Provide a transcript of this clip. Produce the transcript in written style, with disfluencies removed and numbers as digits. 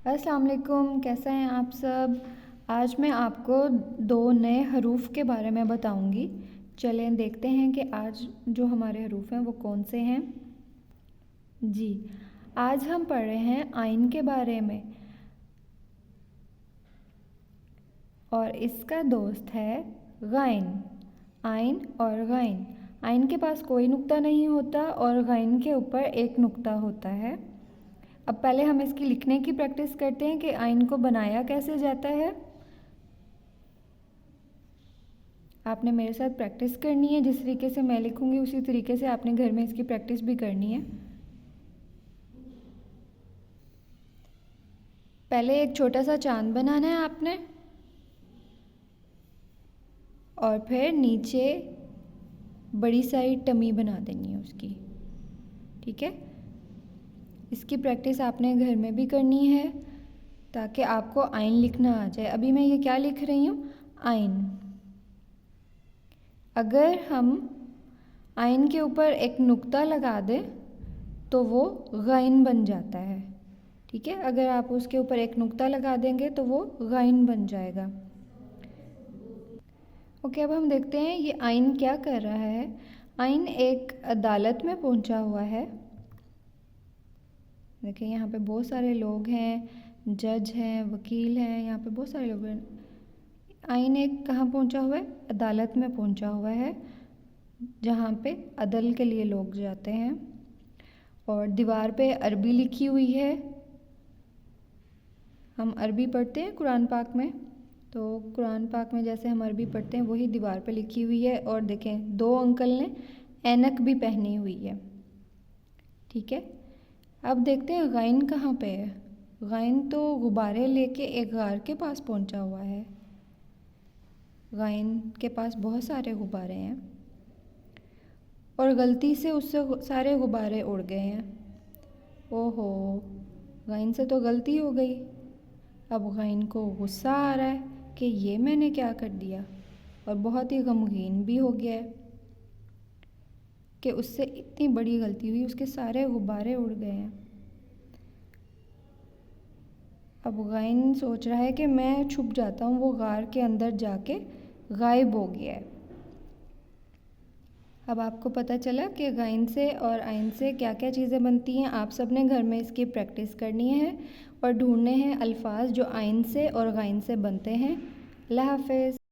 अस्सलाम वालेकुम, कैसे हैं आप सब। आज मैं आपको दो नए हरूफ के बारे में बताऊंगी। चलें देखते हैं कि आज जो हमारे हरूफ हैं वो कौन से हैं। जी, आज हम पढ़ रहे हैं आइन के बारे में और इसका दोस्त है गाइन। आइन और गाइन। आइन के पास कोई नुक्ता नहीं होता और गाइन के ऊपर एक नुक्ता होता है। अब पहले हम इसकी लिखने की प्रैक्टिस करते हैं कि आइन को बनाया कैसे जाता है। आपने मेरे साथ प्रैक्टिस करनी है, जिस तरीके से मैं लिखूंगी उसी तरीके से आपने घर में इसकी प्रैक्टिस भी करनी है। पहले एक छोटा सा चांद बनाना है आपने और फिर नीचे बड़ी सारी टमी बना देनी है उसकी। ठीक है, इसकी प्रैक्टिस आपने घर में भी करनी है ताकि आपको आइन लिखना आ जाए। अभी मैं ये क्या लिख रही हूँ, आइन। अगर हम आइन के ऊपर एक नुक्ता लगा दें तो वो गाइन बन जाता है। ठीक है, अगर आप उसके ऊपर एक नुक्ता लगा देंगे तो वो गाइन बन जाएगा। ओके, अब हम देखते हैं ये आइन क्या कर रहा है। आइन एक अदालत में पहुंचा हुआ है। देखिए यहाँ पे बहुत सारे लोग हैं, जज हैं, वकील हैं, यहाँ पे बहुत सारे लोग हैं। आइन एक कहाँ पहुंचा हुआ है, अदालत में पहुंचा हुआ है जहाँ पे अदल के लिए लोग जाते हैं। और दीवार पे अरबी लिखी हुई है। हम अरबी पढ़ते हैं कुरान पाक में, तो कुरान पाक में जैसे हम अरबी पढ़ते हैं वही दीवार पे लिखी हुई है। और देखें दो अंकल ने ऐनक भी पहनी हुई है। ठीक है, अब देखते हैं गाइन कहाँ पे है। गाइन तो गुब्बारे लेके एक गार के पास पहुंचा हुआ है। गाइन के पास बहुत सारे गुब्बारे हैं और गलती से उससे सारे गुब्बारे उड़ गए हैं। ओहो, गाइन से तो गलती हो गई। अब गाइन को गुस्सा आ रहा है कि ये मैंने क्या कर दिया, और बहुत ही गमगीन भी हो गया है कि उससे इतनी बड़ी गलती हुई, उसके सारे गुब्बारे उड़ गए हैं। अब गाइन सोच रहा है कि मैं छुप जाता हूँ, वो गार के अंदर जाके गायब हो गया है। अब आपको पता चला कि गाइन से और आइन से क्या क्या चीज़ें बनती हैं। आप सब ने घर में इसकी प्रैक्टिस करनी है और ढूंढने हैं अल्फाज जो आइन से और गाइन से बनते हैं। अल्लाह हाफ़िज़।